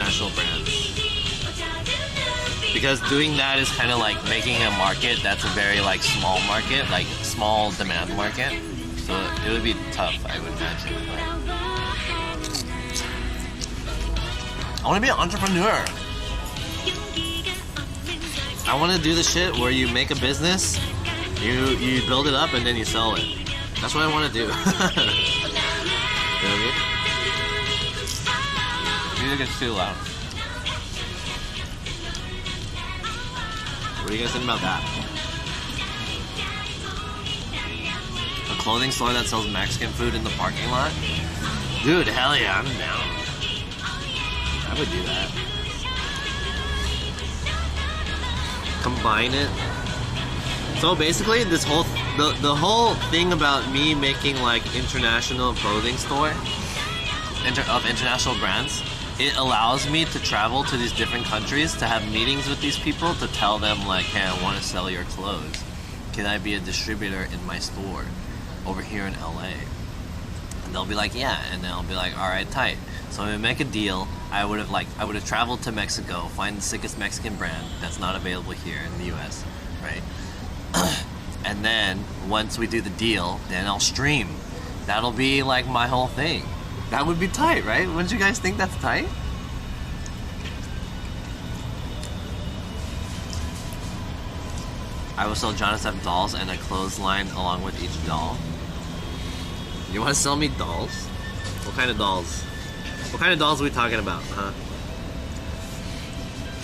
international brands. Because doing that is kind of like making a market that's a very like small market, like small demand market. So it would be tough, I would imagine. I want to be an entrepreneur. I want to do the shit where you make a business, you build it up, and then you sell it. That's what I want to do. You know what I mean? Music is too loud. What do you guys think about that? A clothing store that sells Mexican food in the parking lot? Dude, hell yeah, I'm down. I would do that. Combine it. So basically, this whole the whole thing about me making like international clothing store of international brands, it allows me to travel to these different countries to have meetings with these people to tell them like, hey, I want to sell your clothes. Can I be a distributor in my store over here in LA? And they'll be like, yeah, and then I'll be like, all right, tight. So when we make a deal, I would have traveled to Mexico, find the sickest Mexican brand that's not available here in the US, right? And then once we do the deal, then I'll stream. That'll be like my whole thing. That would be tight, right? Wouldn't you guys think that's tight? I will sell Jonas F dolls and a clothesline along with each doll. You want to sell me dolls? What kind of dolls? What kind of dolls are we talking about, huh?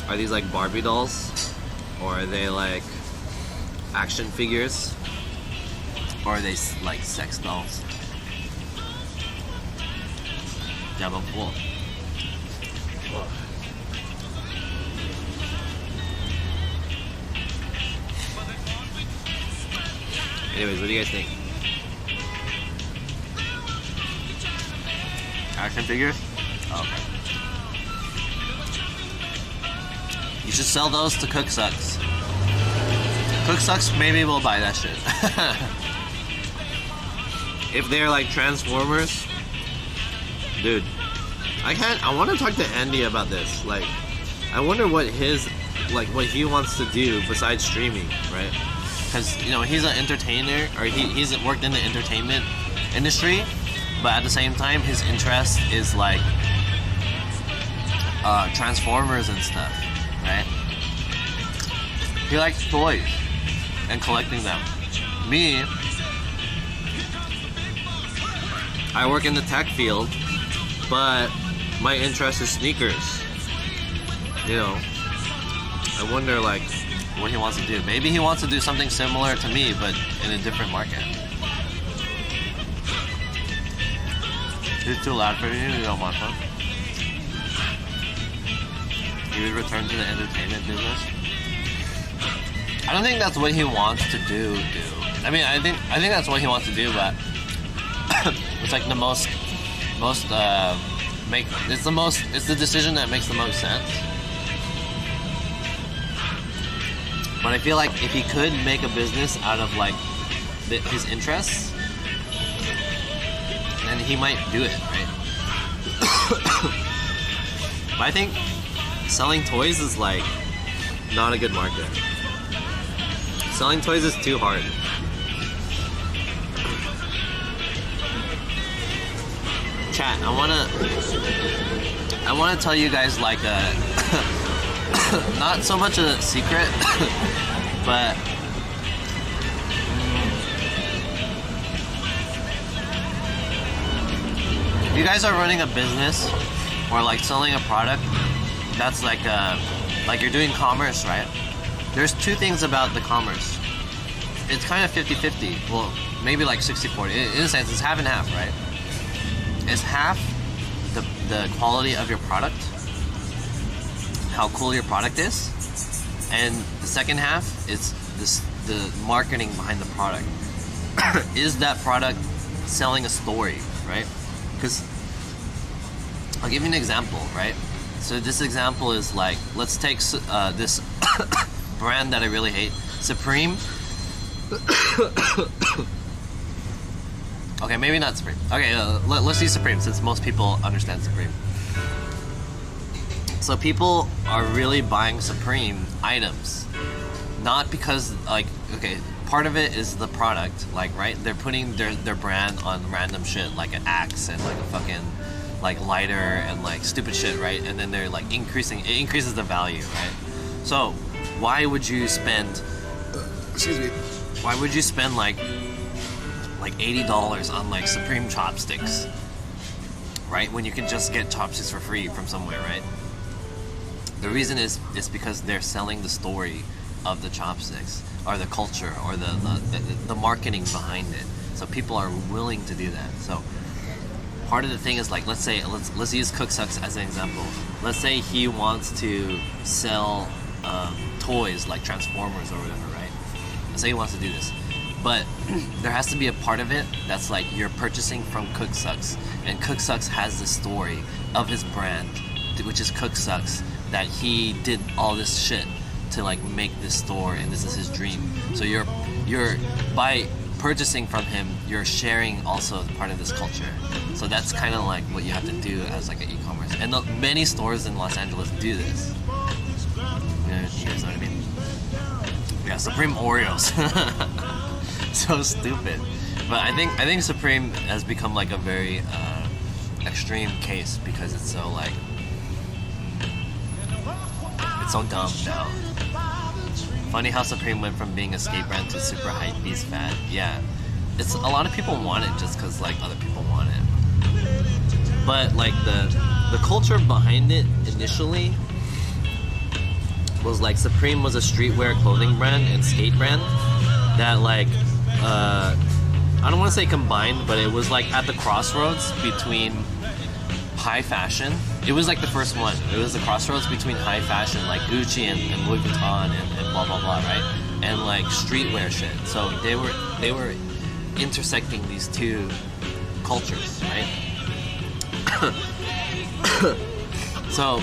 Are these like Barbie dolls? Or are they like action figures? Or are they like sex dolls? Yeah, but cool. Anyways, what do you guys think? Action figures? Oh, okay. You should sell those to Cook Sucks. Cook Sucks maybe will buy that shit. If they're like Transformers, dude, I want to talk to Andy about this. Like, I wonder what what he wants to do besides streaming, right? Because, you know, he's an entertainer, or he's worked in the entertainment industry, but at the same time, his interest is like Transformers and stuff, right? He likes toys and collecting them. Me, I work in the tech field, but my interest is sneakers. You know, I wonder like what he wants to do. Maybe he wants to do something similar to me, but in a different market. It's too loud for you. You don't want fun. You would return to the entertainment business. I don't think that's what he wants to do. I mean, I think that's what he wants to do, but it's like it's the decision that makes the most sense. But I feel like if he could make a business out of like his interests, then he might do it, right? But I think selling toys is like not a good market. Selling toys is too hard. Chat, I wanna tell you guys like a not so much a secret, but if you guys are running a business or like selling a product that's like you're doing commerce, right? There's two things about the commerce. It's kind of 50-50. Well, maybe like 60-40. In a sense, it's half and half, right? It's half the quality of your product, how cool your product is, and the second half is the marketing behind the product. Is that product selling a story, right? Because I'll give you an example, right? So this example is like, let's take this brand that I really hate, Supreme. Okay, maybe not Supreme. Okay, let's see Supreme, since most people understand Supreme. So people are really buying Supreme items, not because like, okay, part of it is the product, like, right? They're putting their brand on random shit like an axe and like a fucking like lighter and like stupid shit, right? And then they're like it increases the value, right? So why would you spend excuse me, why would you spend like $80 on like Supreme chopsticks, right? When you can just get chopsticks for free from somewhere, right? The reason is because they're selling the story of the chopsticks, or the culture, or the marketing behind it. So people are willing to do that. So part of the thing is like, let's use Cooksucks as an example. Let's say he wants to sell toys like Transformers or whatever, right? Let's say he wants to do this. But there has to be a part of it that's like you're purchasing from Cooksucks, and Cooksucks has the story of his brand, which is Cooksucks, that he did all this shit to like make this store, and this is his dream. So you're by purchasing from him, you're sharing also part of this culture. So that's kind of like what you have to do as like an e-commerce. And many stores in Los Angeles do this. You guys know what I mean? Yeah, Supreme Oreos. So stupid. But I think Supreme has become like a very extreme case because it's so like, it's so dumb now. Funny how Supreme went from being a skate brand to super hype beast fad. Yeah, it's a lot of people want it just because like other people want it. But like the culture behind it initially was like Supreme was a streetwear clothing brand and skate brand that like I don't want to say combined, but it was like at the crossroads between high fashion. It was like the first one. It was the crossroads between high fashion, like Gucci and Louis Vuitton and blah blah blah, right? And like streetwear shit. So they were intersecting these two cultures, right? So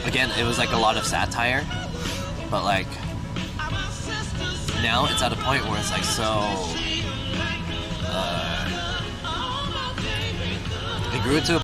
again, it was like a lot of satire, but like now it's at a point where it's like so it grew to a